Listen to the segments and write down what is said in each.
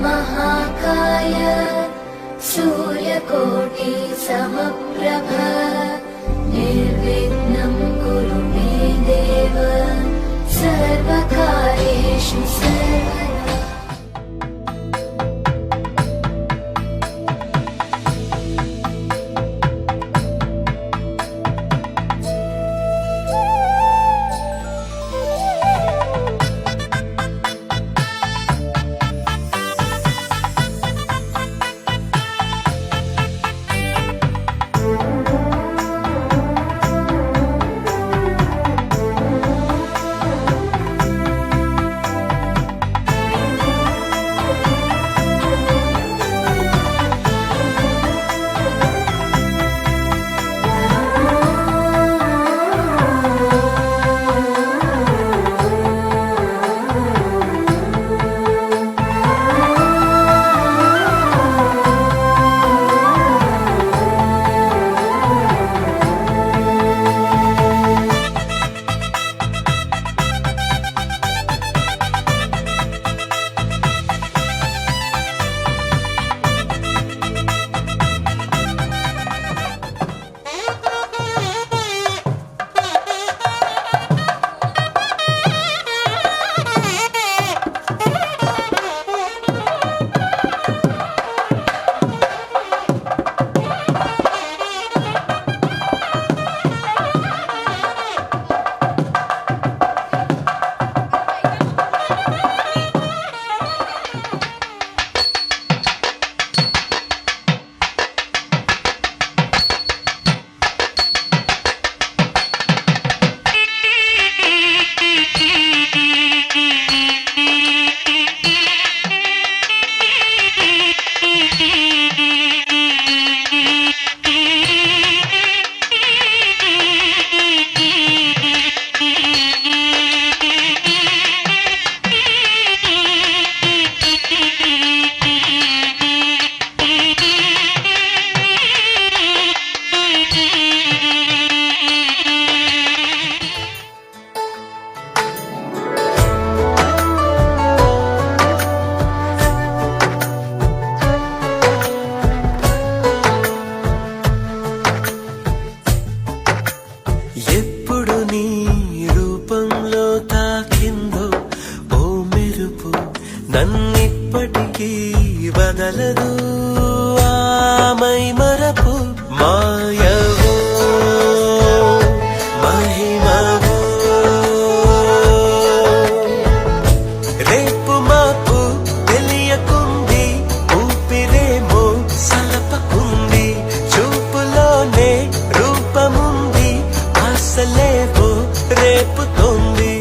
महाकाय सूर्यकोटि समप्रभ निर्विघ्नं कुरु मे देव सर्वकार्येषु सर्वदा। నన్నిప్పటికీ వదలదు ఆమై మరపు మాయవో మహిమవో రేపు మాపు తెలియకుంది ఊపిరేమో సలపకుంది చూపులోనే రూపముంది ఆశలేవో రేపుతోంది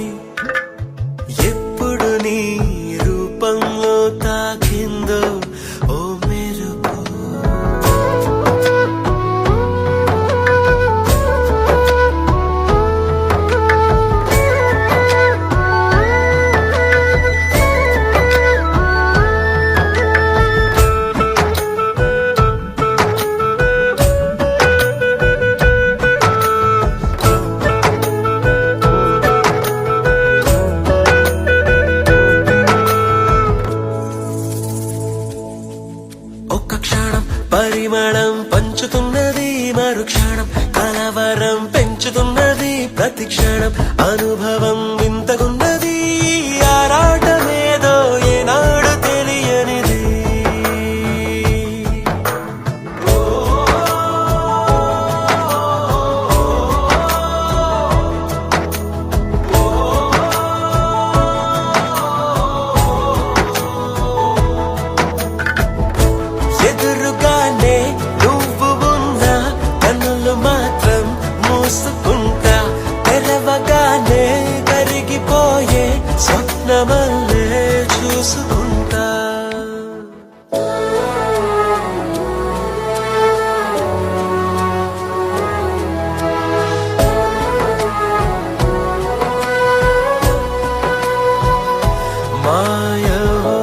ఎప్పుడు నీ రూపంలో తాకిందో ఓ మెరుపు పరిమళం పంచుతున్నది మరుక్షణం కలవరం పెంచుతున్నది ప్రతి క్షణం అనుభవం వింతగున్నది ఆరాటమేదో ఏనాడు తెలియనిది ఎదురుగానే నువ్వు ఉన్నా కన్నులు మాత్రం మూసుకుంటా తెరవగానే కరిగిపోయే స్వప్నమల్లే చూసుకుంటా మాయవో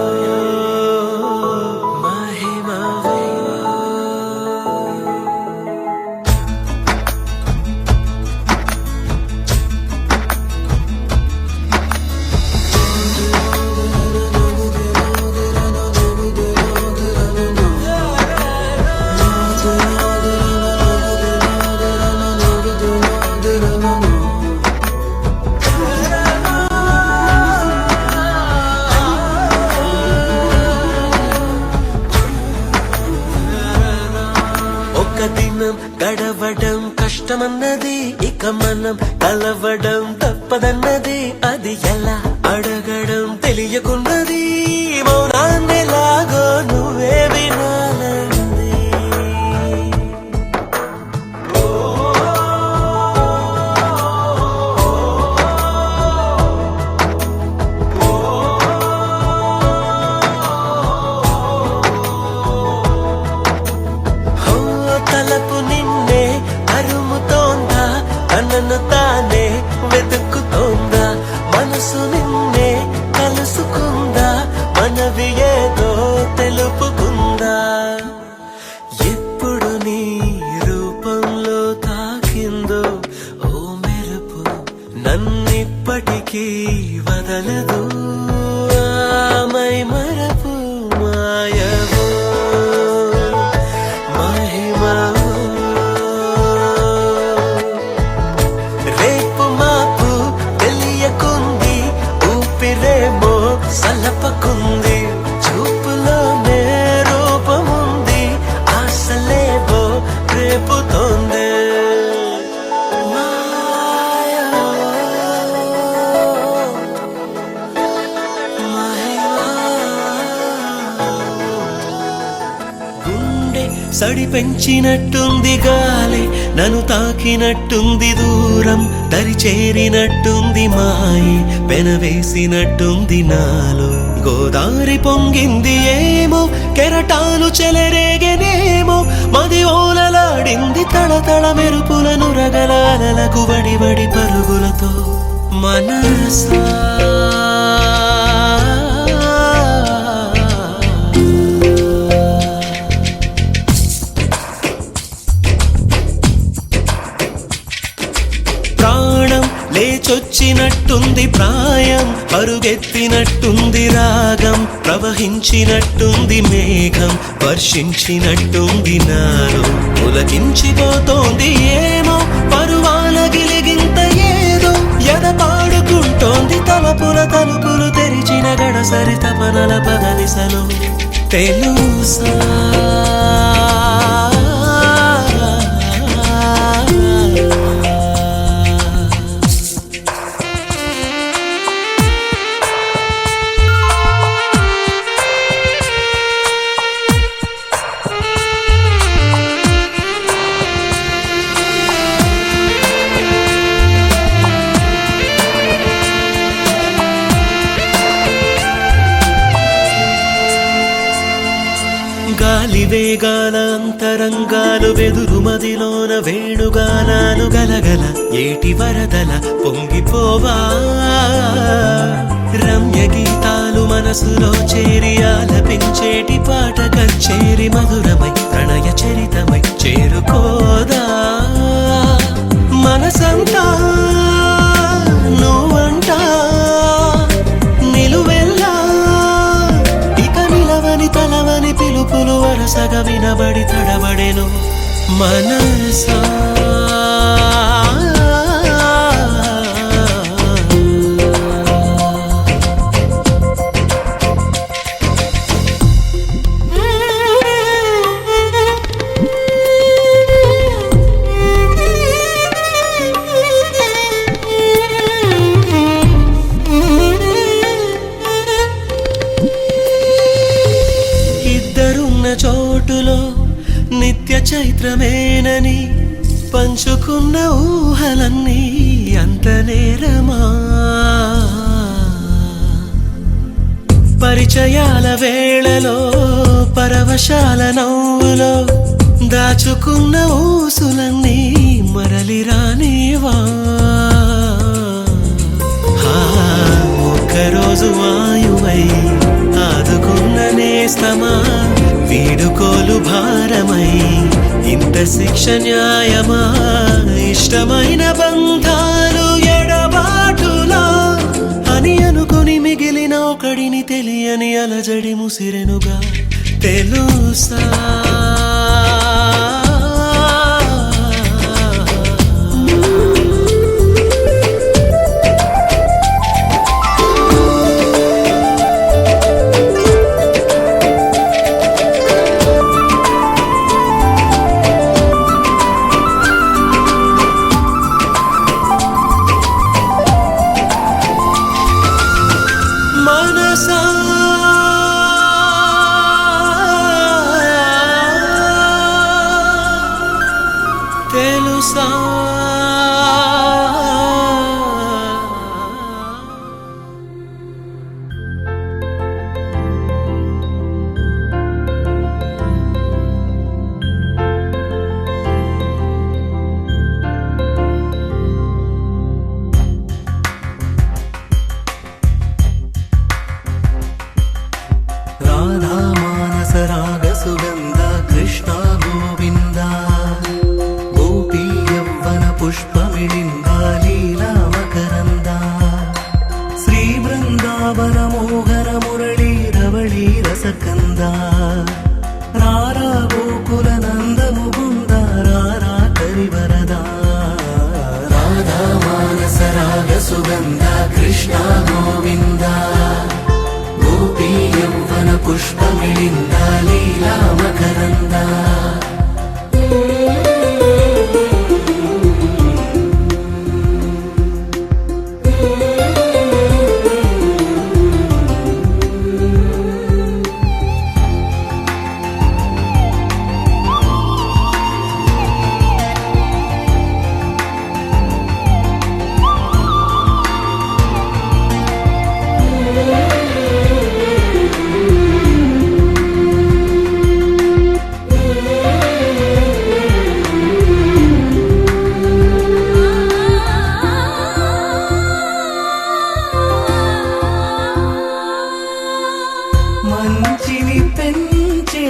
మహిమవో మనం కలవడం తప్పదన్నది, అది ఎలా అడగడం తెలియకున్నది, మౌనాన్నెలాగో నువ్వే వినాలంది. తలపు నిన్నే అరుముతోందా, తనను తానే వెతుకుతోందా, మనసు నిన్నే కలుసుకుందా, మనవి ఏదో తెలుపుకుందా. ఎప్పుడు నీ రూపంలో తాకిందో ఓ మెరుపు, నన్నిప్పటికీ వదలదు. ఆమై మరపు మాయవో రేపు మాపు తెలియకుంది, ఊపిరేమో సలపకుంది, చూపులోనే రూపముంది, ఆశలేవో రేపుతోంది. సడి పెంచినట్టుంది గాలి, నన్ను తాకినట్టుంది దూరం, దరి చేరినట్టుంది మాయి, పెనవేసినట్టుంది నాలో. గోదారి పొంగింది ఏమో, కెరటాలు చెలరేగనేమో, మది ఓలలాడింది తళతళ మెరుపులను రగలాలకు వడి వడి పరుగులతో. మనసా లేచొచ్చినట్టుంది ప్రాయం, పరుగెత్తినట్టుంది రాగం, ప్రవహించినట్టుంది మేఘం, వర్షించినట్టుంది నాలో. పులకించిపోతోంది ఏమో, పరువాల గిలిగింత ఏదో, ఎద పాడుకుంటోంది తలపుల తలుపులు తెరిచిన గడసరి తపనల పదనిసలు. తెలుసా గాలి వేగాల అంతరంగాలు, వెదురు మదిలోన వేణుగానాలు, గలగల ఏటి వరదల పొంగిపోవా. రమ్య గీతాలు మనసులో చేరి ఆలపించేటి పాట కచ్చేరి, మధురమై ప్రణయ చరితమై చేరుకోదా. మనసంతా నువ్వంటా నిలువెల్లా, ఇక నిలవని తలవని పిలుపులు వరసగా వినబడి తడబడెను మనసా. చోటులో నిత్య చైత్రమేనని పంచుకున్న ఊహలన్నీ అంత నేరమా. పరిచయాల వేళలో పరవశాల నవ్వులో దాచుకున్న ఊసులన్నీ మరలి రానివా. ఒక్కరోజు వాయువై ఆదుకున్న నేస్తమా, వీడుకోలు భారమై ఇంత శిక్ష న్యాయమా. ఇష్టమైన బంధాలు ఎడబాటులా అని అనుకుని మిగిలిన ఒకడిని తెలియని అలజడి ముసిరెనుగా. తెలుసా తెలుసా తెలుసా రాధా మానస రాగ సుగంధ కృష్ణ గోవింద గోపీ యవ్వన పుష్పమిళింద లీలా మకరంద శ్రీ బృందావన మోహన మురళీ రవళీ రసకంద రారా గోకుల నంద ముకుంద రారా కరివరద రాధా మానస రాగ సుగంధ కృష్ణ గోవింద గోపీ యవ్వన పుష్పమిళింద లీలా మకరంద మంచిని పెంచే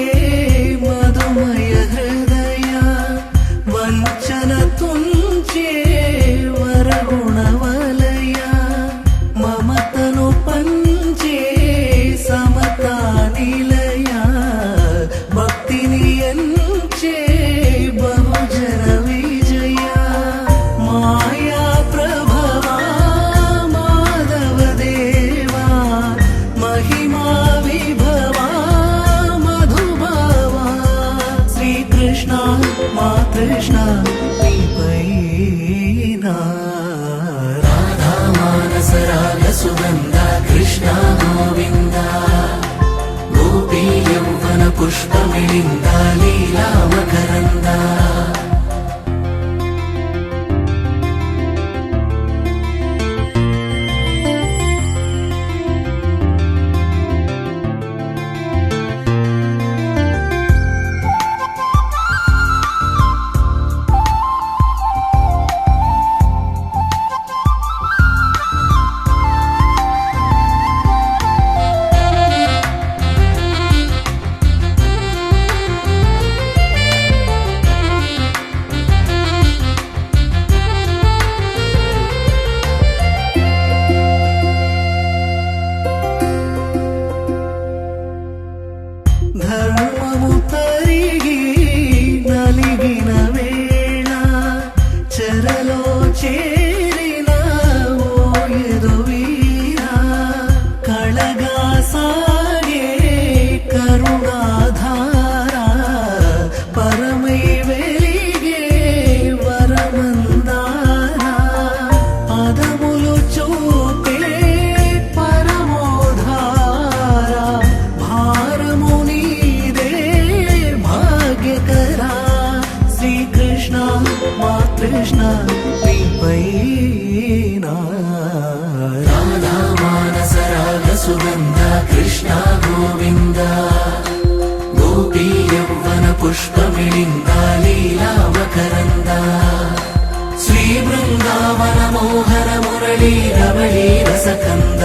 మధుమయ హృదయ వంచన తుంచే వరగుణవలయ మమతను పంచే సమతా నిలయ భక్తిని ఎంచే బహుజన విజయ మాయా ప్రభవా మాధవ దేవా మహిమా విభవా మధుభవా శ్రీకృష్ణ మా కృష్ణ నీపైనా రాధా మానస రాగ సుగంధ కృష్ణ గోవింద గోపీ యవ్వన పుష్పమిళింద లీలా మకరంద ధర్మము తరిగి నలిగిన వేళ చెరలో చేరిన ఓయదు వీరా కళగా సాగే కరుణాధార పరమై వెలిగే వరమందార పదములు చూపే పరమోధార భారము నీదే భాగ్యకరా శ్రీకృష్ణ మా కృష్ణ నీపైనా రాధా మానస రాగ సుగంధ కృష్ణ గోవింద గోపీ యవ్వన పుష్పమిళింద లీలా మకరంద శ్రీ బృందావన మోహన మురళీ రవళీ రసకంద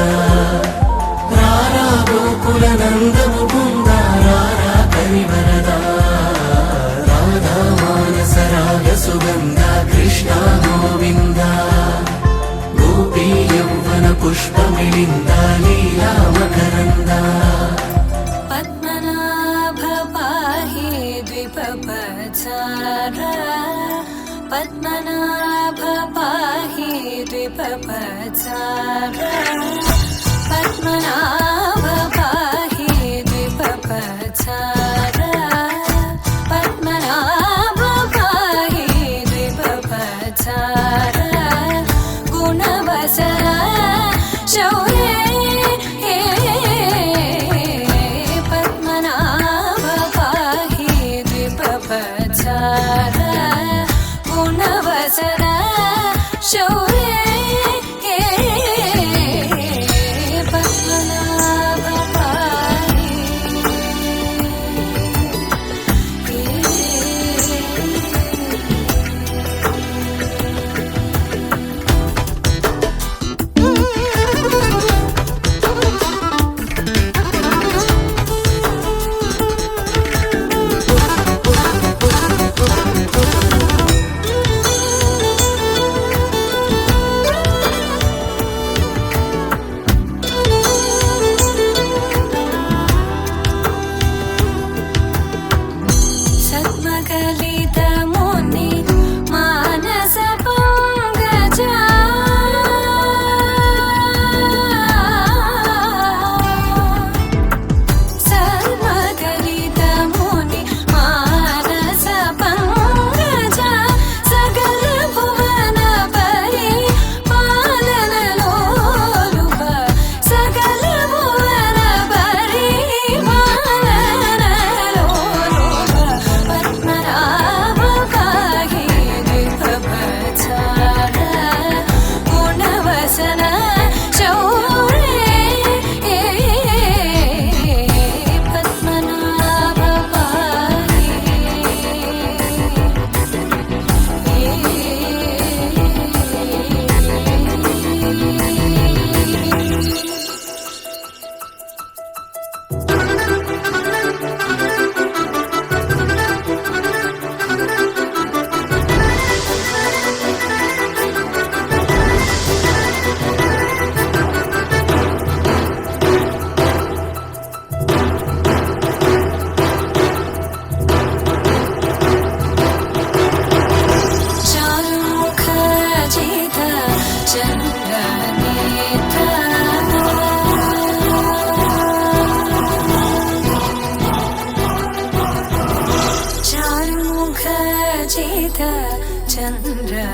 రారా గోకుల నంద ముకుంద రారా కరివరద రాధా మానస రాగ సుగంధ కృష్ణ గోవింద గోపీ యవ్వన పుష్పమిళింద లీలా మకరంద పద్మనాభ పాహి ద్విపపచార పద్మనాభ పాహి ద్విపపచార పద్మనాభ పాహి ద్విపపచార పద్మనాభ పాహి ద్విపపచార గుణవస శౌర్యే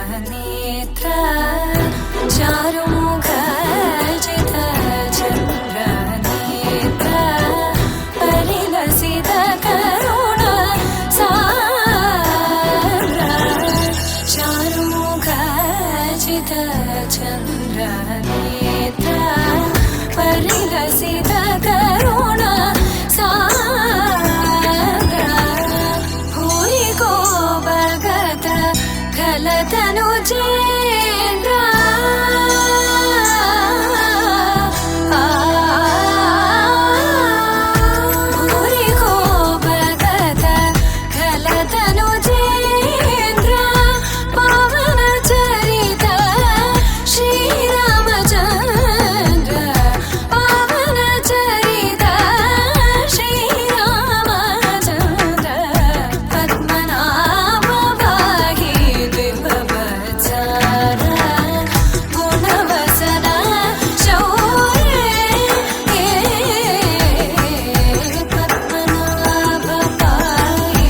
चन्द्रनेत्र चारुमुखजित चन्द्रनेत्र परिलसित करुण सान्द्र चारुमुखजित चन्द्रनेत्र परिलसित करुण सान्द्र भूरि को भगत खलतनुजेन्द्र भूरि को भगत खलतनुजेन्द्र पावन चरित श्रीरामचन्द्र पावन चरित श्रीरामचन्द्र पद्मनाभ पाहि द्विभवत्सर गुणवसन शौर्ये पद्मनाभ पाहि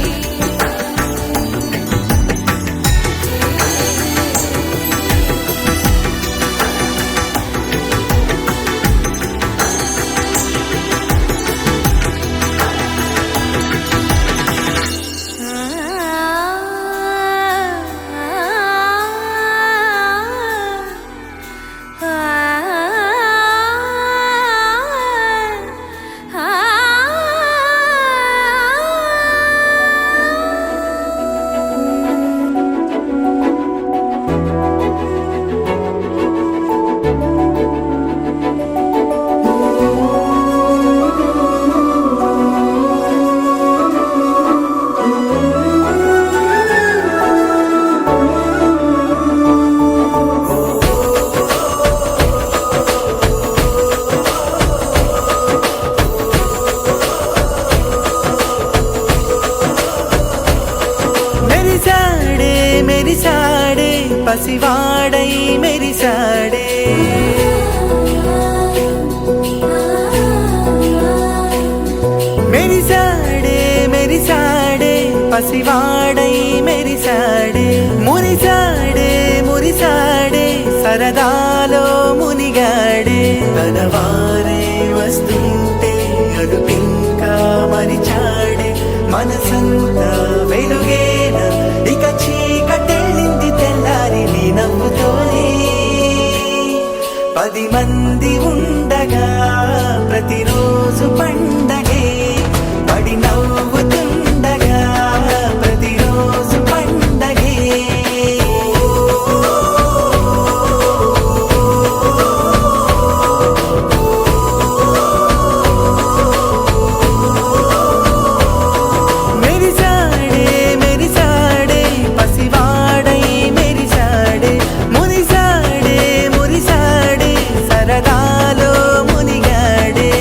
మెరిసాడే మెరిసాడే పసివాడై మెరిసాడే మెరిసాడే మెరిసాడే పసివాడై మెరిసాడే మురిసాడే మురిసాడే సరదాలో మునిగాడే తనవారే వస్తుంటే అడుపింకా మరిచాడే మనసంతా వెలుగేన ఇక చీకటెళ్ళింది తెల్లారి నీ నవ్వుతోనే 10 మంది ఉండగా ప్రతిరోజు పండగే పడి నవ్వుతుండగా ప్రతిరోజు పండగే మెరిసాడే మెరిసాడే పసివాడై మెరిసాడే మురిసాడే మురిసాడే సరదాలో మునిగాడే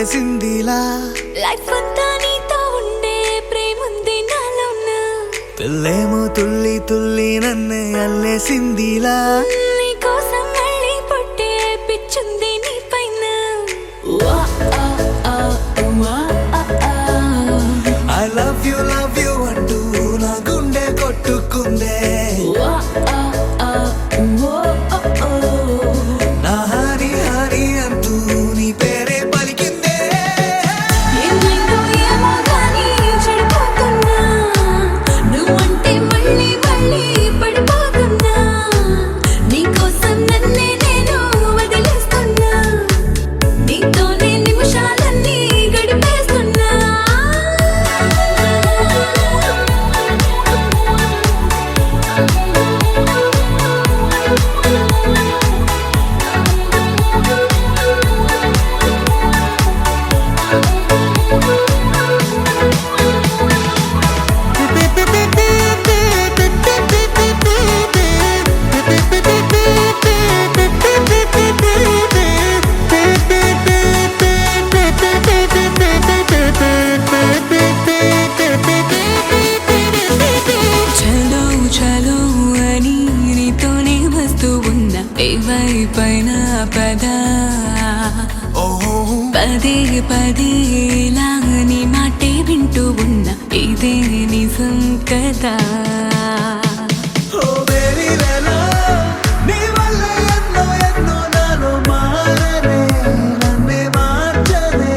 అల్లేసిందిలా లైఫ్ అంతా నీతో ఉండే ప్రేముంది నాలోన పిల్లేమో తుల్లి తుల్లి నన్నే అల్లేసిందిలా నీ కోసం మళ్ళీ పుట్టే పిచ్చుంది నీ పైన వా ఆ ఆ వా ఆ ఆ ఐ లవ్ యు అంటూ నా గుండె కొట్టుకుందే వా ఆ ఆ ఓ ఓ నా హరి హరి అంటూ నీ పేరే పలికిందే ఏమైందో ఏమో గానీ చెడిపోతున్నా నువ్వంటే మళ్ళీ మళ్ళీ పడిపోతున్నా నీకోసం నన్నే నేను వదిలేస్తున్నా నీతోనే నిమిషాలన్నీ గడిపేస్తున్నా చలో చలో అని నీతోనే వస్తూ ఉన్నా ఏవైపైన పదా పదే పదే ఇలా నీ మాటే వింటూ ఉన్నా ఇదే నిజం కదా ఓ బేబీ వేలో నీ వల్ల ఎన్నో ఎన్నో నాలో మారనే నన్నే మార్చనే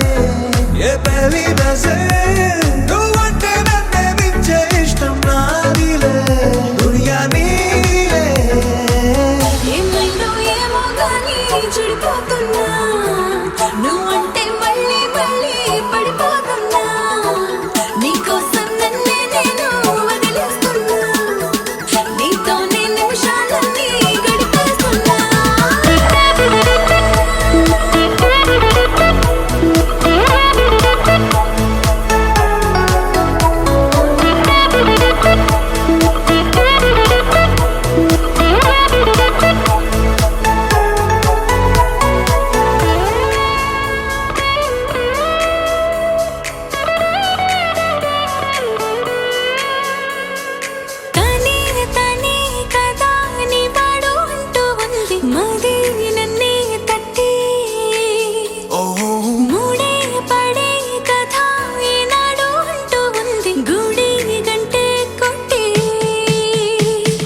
ఏ బేబీ బసే నువ్వంటే నన్నే మించే ఇష్టం నాదిలే దునియా నీలే ఏమైందో ఏమో గానీ చెడిపోతున్నా నువ్వంటే మళ్ళీ మళ్ళీ పడిపోతున్నా నీకోసం నన్నే నేను వదిలేస్తున్నా నీతోనే నిమిషాలన్నీ గడిపేస్తున్నా తనే తనే కదా నీ వాడు అంటూ ఉంది మది నన్నే తట్టి మూడే పడే కథ ఈనాడు అంటూ ఉంది గుడి గంటే కొట్టి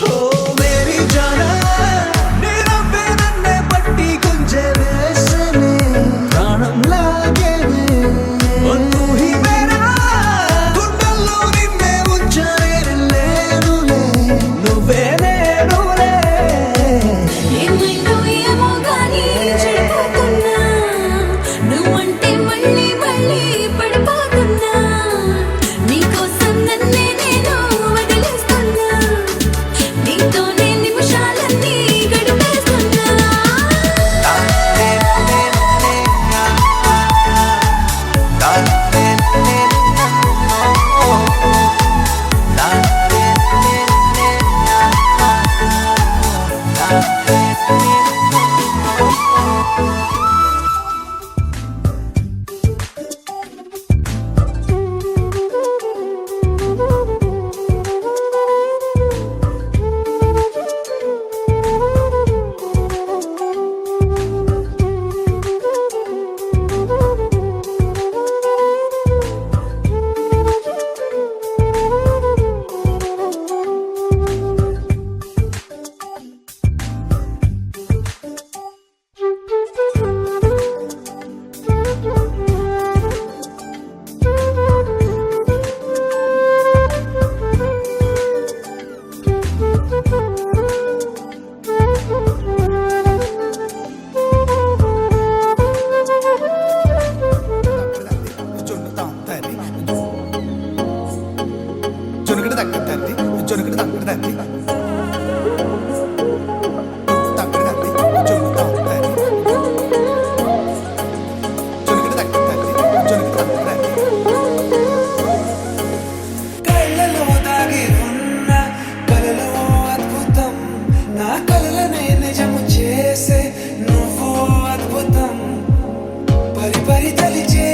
ఓ మేరీ జానా నీ నవ్వే నన్నే పట్టి గుంజే వేసనే ప్రాణం లాగేనే ఓ తూ హీ మేరా గుండెల్లో నిన్నే ఉంచానే లేనులే నువ్వే నేనులే ఏమైందో ఏమో గానీ చెడిపోతున్నా నువ్వంటే మళ్ళీ మళ్ళీ పడిపోతున్నా నీకోసం నన్నే నేను వదిలేస్తున్నా నీతోనే నిమిషాలన్నీ గడిపేస్తున్నా జొనకటి తగ్గదండి జొనకటి తగ్గదండి తగ్గదండి జొనకటి తగ్గదండి జొనకటి తగ్గదండి జొనకటి తగ్గదండి కళ్ళలో దాగి ఉన్న కలలో అద్భుతం నా కలలనే నిజము చేసే నువ్వు అద్భుతం పరి పరి తలిచే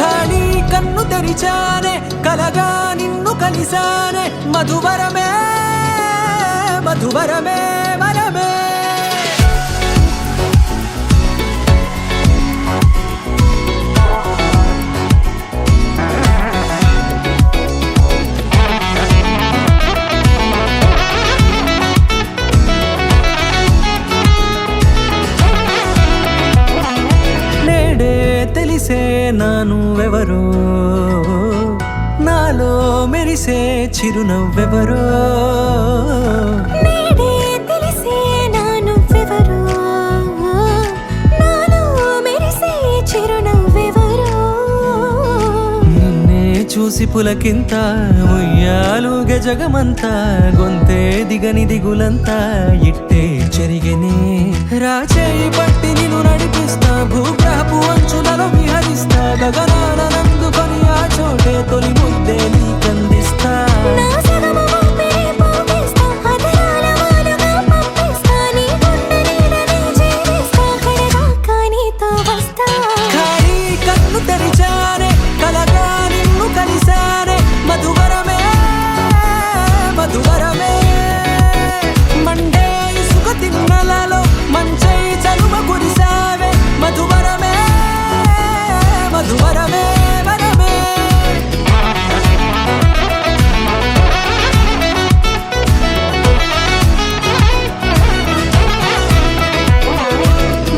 ఖాళీ కన్ను తెరిచానే కలగా నిన్ను కలిసానే మధువరమే మధువరమే వరమే తెలిసే నానువెవరో నాలో మెరిసే చిరునవ్వెవరో నేడే తెలిసే నానువెవరో నాలో మెరిసే చిరునవ్వెవరో నిన్నే చూసి పులకింత ఉయ్యాలుగ జగమంతా గొంతే దిగని దిగులంతా ఇట్టే చెరిగనే రాచేయి పట్టి నిన్ను నడిపిస్తా భూగ్రహపు అంచులలో విహరిస్తా గగనాన నందుకొని ఆ చోటే తొలి ముద్దే నీకందిస్తా నా సగము ఊపిరి పోగేస్తా అదరాల వాలుగా పంపిస్తా నీ గుండె నీడనే చేరేస్తా కడదాకా నీతో వస్తా ఖాళీ కన్ను తెరిచానే కలగా నిన్ను కలిసానే మధువరమే మధువరమే మండే ఇసుక తిన్నలలో మంచై చలువ కురిసావే మధువరమే మధువరమే వరమే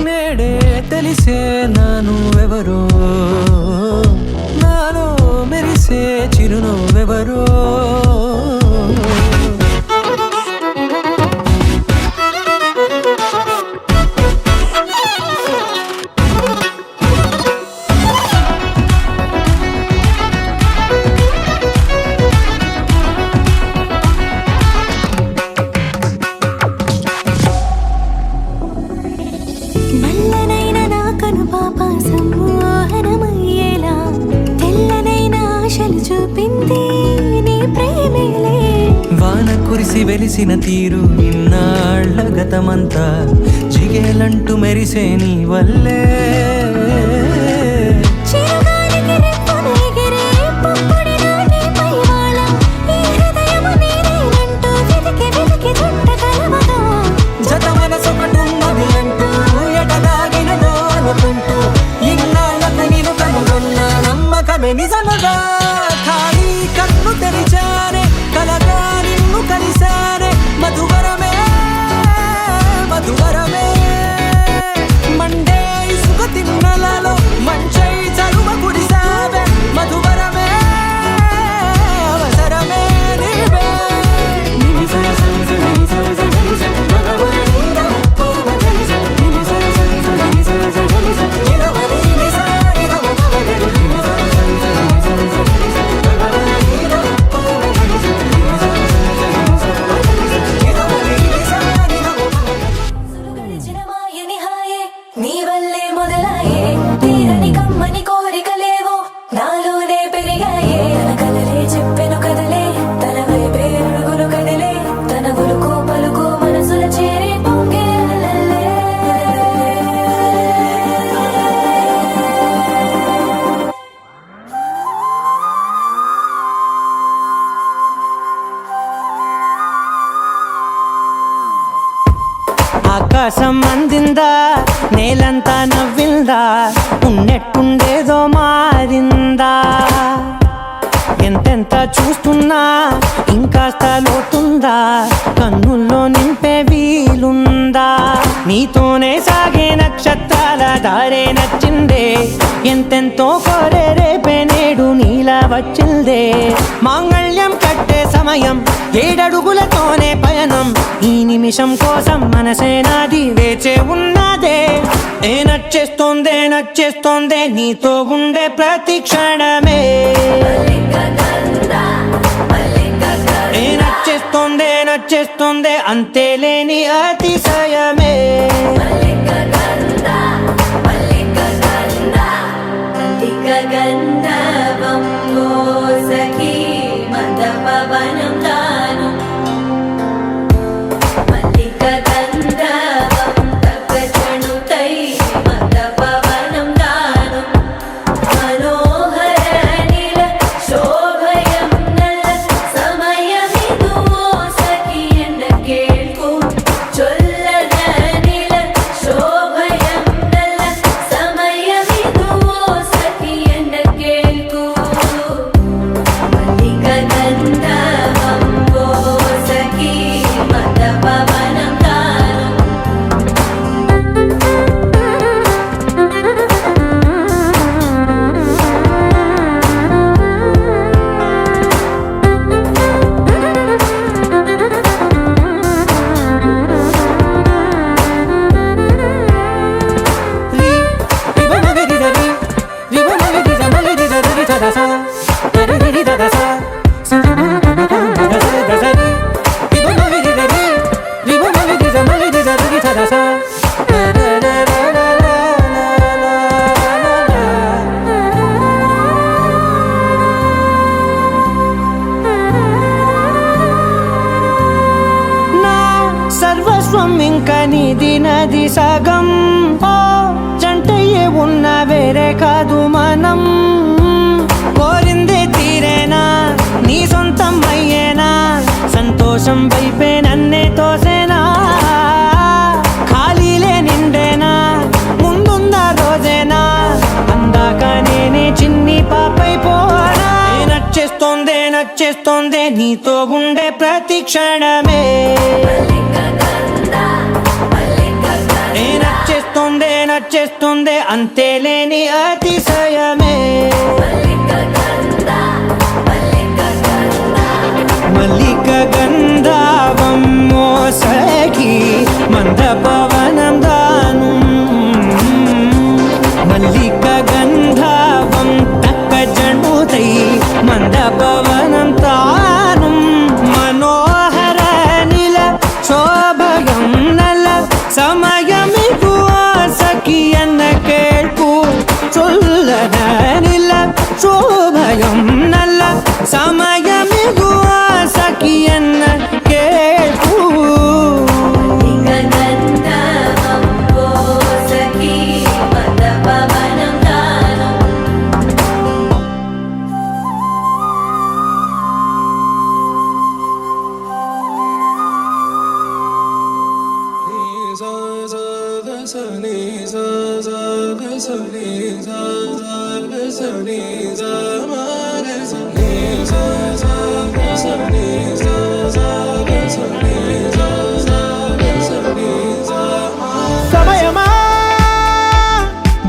నేడే తెలిసే నానువెవరో నాలో మెరిసే చిరునవ్వెవరో నల్లనైన నా కనుపాప సమ్మోహనమయ్యేలా తెల్లనైన ఆశలు చూపింది నీ ప్రేమేలే వాన కురిసి వెలిసిన తీరు ఇన్నాళ్ళ గతమంతా జిగేలంటూ మెరిసే నీ వల్లే చిరుగాలికి రెప్పను ఎగిరే పుప్పొడిన నీపై వాళ ఈ హృదయము నీదేనంటూ వెతికి వెతికి చుట్ట కలవగా జత మనసొకటున్నది అంటూ ఎటదాగినదో అనుకుంటూ ఇన్నాళ్ళకు నేను కనుగొన్న నమ్మకమే నిజముగా ఖాళీ కన్ను తెరిచానే కలగా నిన్ను కలిసానే మధువరమే మధువరమే మండే ఇసుక తిన్నలలో మంచై చలువ కురిసావే మధువరమే అవసరమే నీవే గడిచిన మాయని హాయే నీ వల్లే మొదలాయే తీరని కమ్మని కోరికలేవో నాలోనే పెరిగాయే తన కలలే చెప్పెను కదలే తన వైపే అడుగులు కదిలే తన ఉలుకు పలుకు మనసుల చేరి పొంగేలల్లే ఆకాశం అందిందా నేలంతా నవ్విందా ఉన్నట్టుండేదో మారిందా ఎంతెంత చూస్తున్నా ఇంకాస్త లోతుందా కన్నుల్లో నింపే వీలుందా నీతోనే సాగే నక్షత్రాల దారే నచ్చిందే ఎంతెంతో కోరే రేపే నేడు నీలా వచ్చిందే మాంగళ్యం కట్టే సమయం 7 అడుగులతోనే పయనం ఈ నిమిషం కోసం మనసే నాది వేచే ఉన్నదే నచ్చేస్తోందే నచ్చేస్తోందే నీతో ఉండే ప్రతి క్షణమే నచ్చేస్తోందే నచ్చేస్తోందే అంతేలేని అతిశయమే గంధర్వం సఖీ మందపవనం తాను మల్లిక గంధర్వం తగ్గచణుతై మందపవనం తాను మనోహర నీది నది సగం ఓ జంటయ్యే ఉన్న వేరే కాదు మనం కోరిందే తీరేనా నీ సొంతం అయ్యేనా సంతోషం వైపే నన్నే తోసేనా ఖాళీలే నిండేనా ముందుందా రోజేనా అందాక నేనే చిన్ని పాపైపోనా నచ్చేస్తోందే నీతో ఉండే ప్రతి క్షణమే నచ్చేస్తోందే అంతేలేని అతిశయమే మల్లిక గంధావం మోసగి మంద పవనం దాను మల్లిక గంధావం తక్క జణుదై మంద పవనం తాను మనోహర నిల శోభయం నల సమయమిగు సఖియన్న కేൾపు చొల్లన నిల శోభయం నల్ల సమయమిగు సఖియన్న కేൾపు సమయమా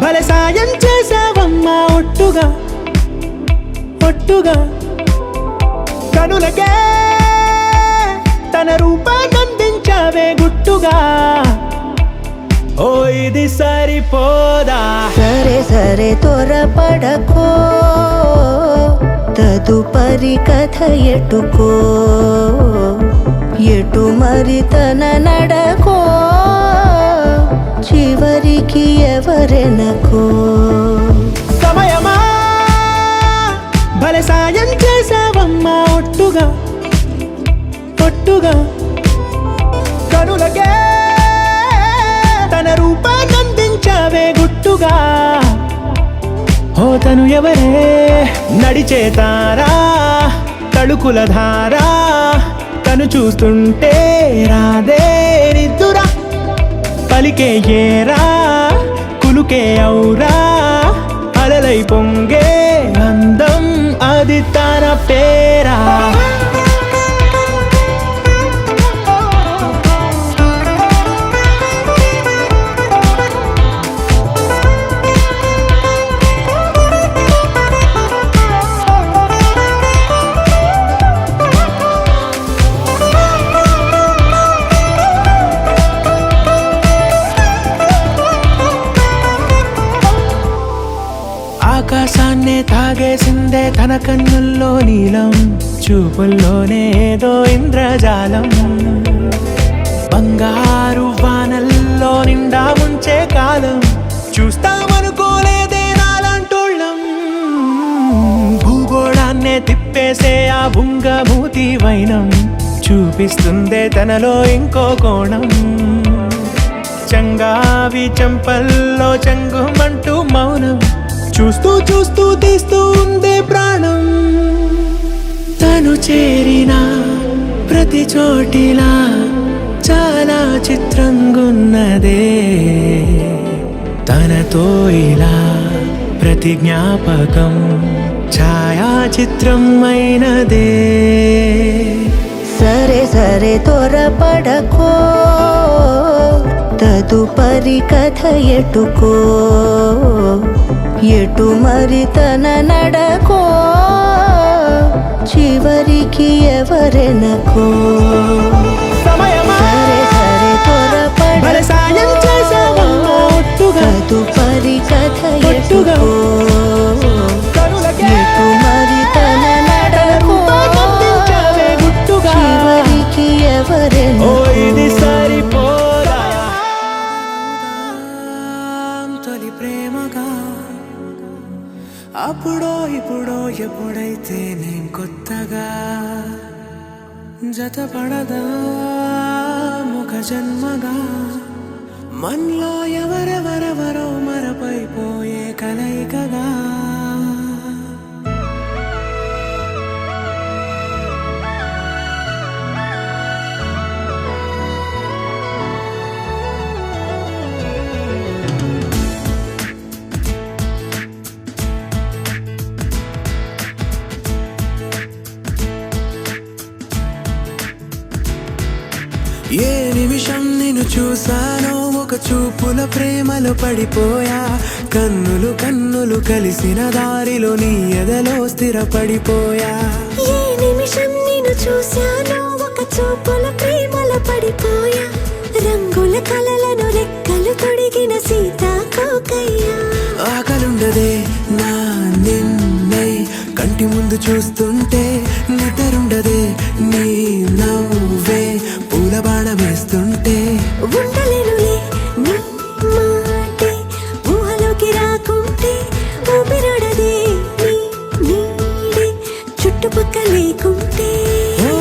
భలే సాయం చేసావమ్మా ఒట్టుగా కనులకే తన రూపాన్నందించావే గుట్టుగా ఓ ఇది సరిపోదా సరే త్వరపడకో తదుపరి కథ ఎటుకో ఎటు మరి తన నడకో చివరికి ఎవరెనకో సమయమా భలే సాయం చేసావమ్మా ఒట్టుగా కనులకే తన రూపాన్నందించావే గుట్టుగా ఓ తను ఎవరే నడిచే తారా తళుకుల ధారా తను చూస్తుంటే రాదే నిద్దురా పలికే ఏరా కులుకే ఔరా అలలై పొంగే అందం అది తన పేరా ఆకాశాన్నే తాగేసిందే తన కన్నుల్లో నీలం చూపుల్లోనే ఏదో ఇంద్రజాలం బంగారు వానల్లో నిండా ముంచే కాలం చూస్తామనుకోలేదే నాలాంటోళ్ళం భూగోళాన్నే తిప్పేసే ఆ బుంగమూతి వైనం చూపిస్తుందే తనలో ఇంకో కోణం చంగావి చెంపల్లో చెంగుమంటూ మౌనం చూస్తూ తీస్తూ ఉందే ప్రాణం తను చేరిన ప్రతి చోటిలా చాలా చిత్రంగున్నదే తనతో ఇలా ప్రతి జ్ఞాపకం ఛాయాచిత్రం అయినదే సరే త్వరపడకో తదుపరి కథ ఎటుకో ఎటు మరి తన నడకో చివరికి ఎవరెనకో సమయమా సరే త్వరపడకో సాయం చేసావమ్మా ఒట్టుగా తదుపరి కథ ఎటుకో కనులకే ఎటు మరి తన నడకో గుట్టుగా చివరికి ఎవరెనకో ఇది సరిపోదా తొలి ప్రేమగా అప్పుడో ఇప్పుడో ఎప్పుడైతే నేను కొత్తగా జతపడదా ముఖ జన్మగా మనలో ఎవరెవరెవరో మరపైపోయే కలయికగా ఏ నిమిషం నిన్ను చూసానో ఒక చూపుల ప్రేమలో పడిపోయా కన్నులు కన్నులు కలిసిన దారిలో నీ ఎదలో స్థిరపడిపోయా ఏ నిమిషం నిన్ను చూశానో ఒక చూపుల ప్రేమలో పడిపోయా రంగుల కలలను రెక్కలు తొడిగిన సీతాకోకయ్యా ఆకలుండదే నా నిన్నే కంటి ముందు చూస్తుంటే నిద్రుండదే నీ నవ్వే పూల బాణం వేస్తుంటే ఉండలేనులే నీ మాటే ఊహలోకి రాకుంటే ఊపిరాడదే నీ నీడే చుట్టుపక్కల లేకుంటే ఓ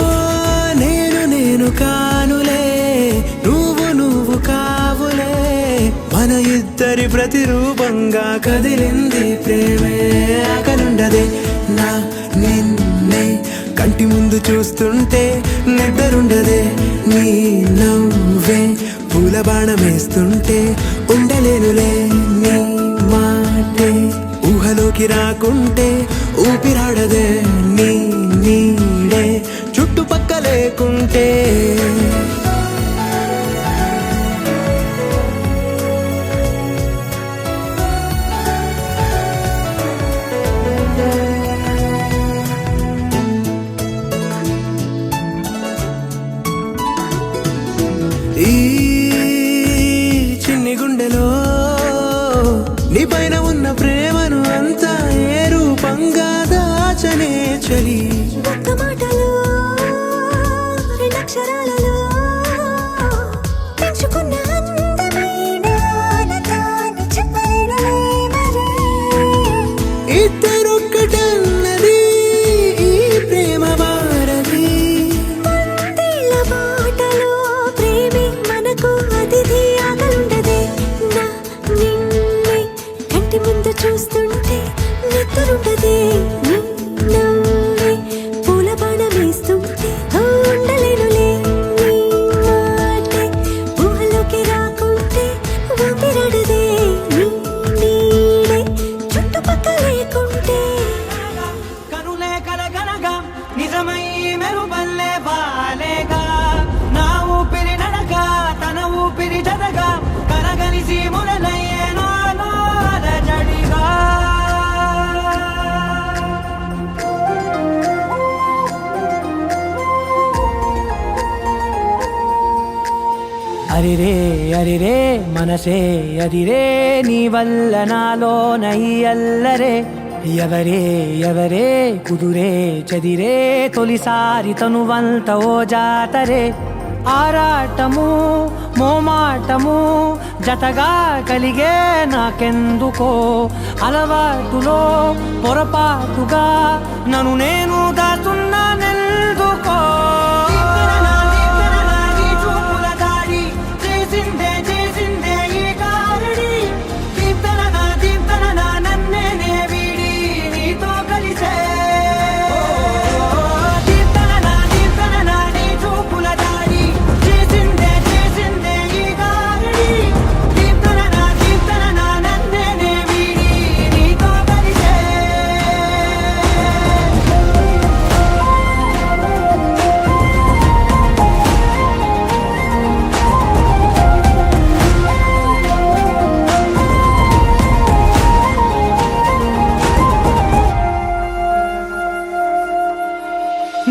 నేను కానులే నువ్వు కావులే మన ఇద్దరి ప్రతిరూపంగా కదిలింది ప్రేమే ఆకలుండదే నా నిన్నే కంటి ముందు చూస్తుంటే నిద్రుండదే నీ నవ్వే పూల బాణం వేస్తుంటే ఉండలేనులే నీ మాటే ఊహలోకి రాకుంటే ఊపిరాడదే నీ నీడే చుట్టుపక్క లేకుంటే ఈ చిన్ని గుండెలో నీ పైన ఉన్న ప్రేమను అంతా ఏ రూపంగా దాచనే చలి ఒక్క మాటలో రెండక్షరాలలో పెంచుకున్న అందమైన ఆనందాన్ని చెప్పలేనులే మరి ఇద్దరొక్కటన్నది ఈ ప్రేమ వారది వందేళ్ల బాటలో ప్రేమే మనకు అతిథి ఆగలుండదే నా నిన్నే కంటి ముందు చూస్తుంటే నిద్రుండదే నీ నవ్వే పూల బాణం వేస్తుంటే ఉండలేనులే నీ మాటే ఊహలోకి రాకుంటే ఊపిరాడదే నీ నీడే చుట్టుపక్కల లేకుంటే కనులే కలగనగా నిజమై మెరుపల్లే వాలేగా నా ఊపిరి నడక తన ఊపిరి జతగా కనగలిసి మొదలయ్యే నాలో అలజడిగా అరిరే మనసే అదిరే నీ వల్ల నాలో నయ్యల్లరే ఎవరే కుదురే చదిరే తొలిసారి తనువంత ఓ జాతరే ఆరాటము మోమాటము జతగా కలిగే నాకెందుకో అలవాటులో పొరపాటుగా నన్ను నేను దాస్తున్నానెందుకో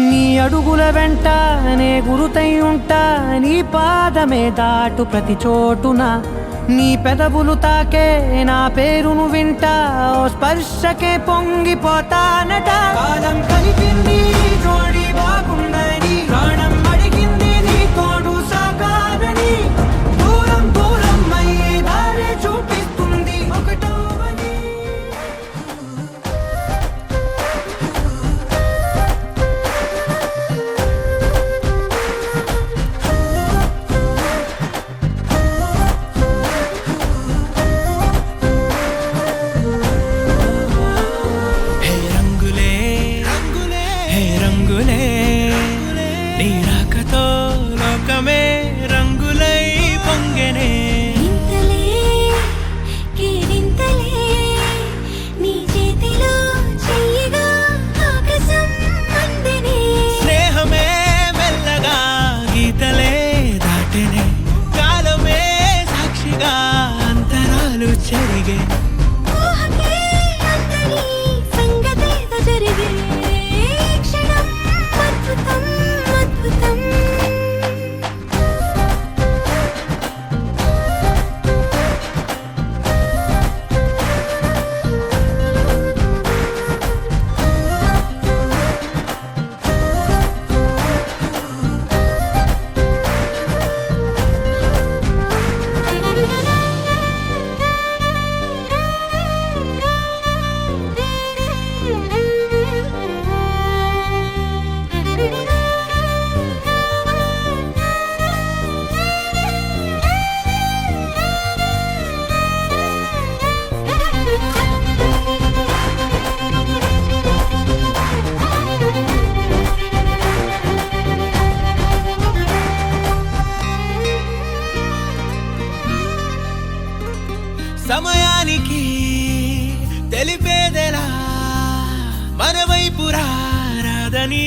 నీ అడుగుల వెంట నే గురుతై ఉంటా నీ పాదమే దాటు ప్రతి చోటున నీ పెదవులు తాకే నా పేరును వింటా ఓ స్పర్శకే పొంగిపోతానట కాలం కలిపింది జోడి బాగుందని ప్రాణం అడిగింది నీ తోడు సాగాలని దూరం దూరం అయ్యే దారి చూపిస్తుంది ఒకటోవని రాదని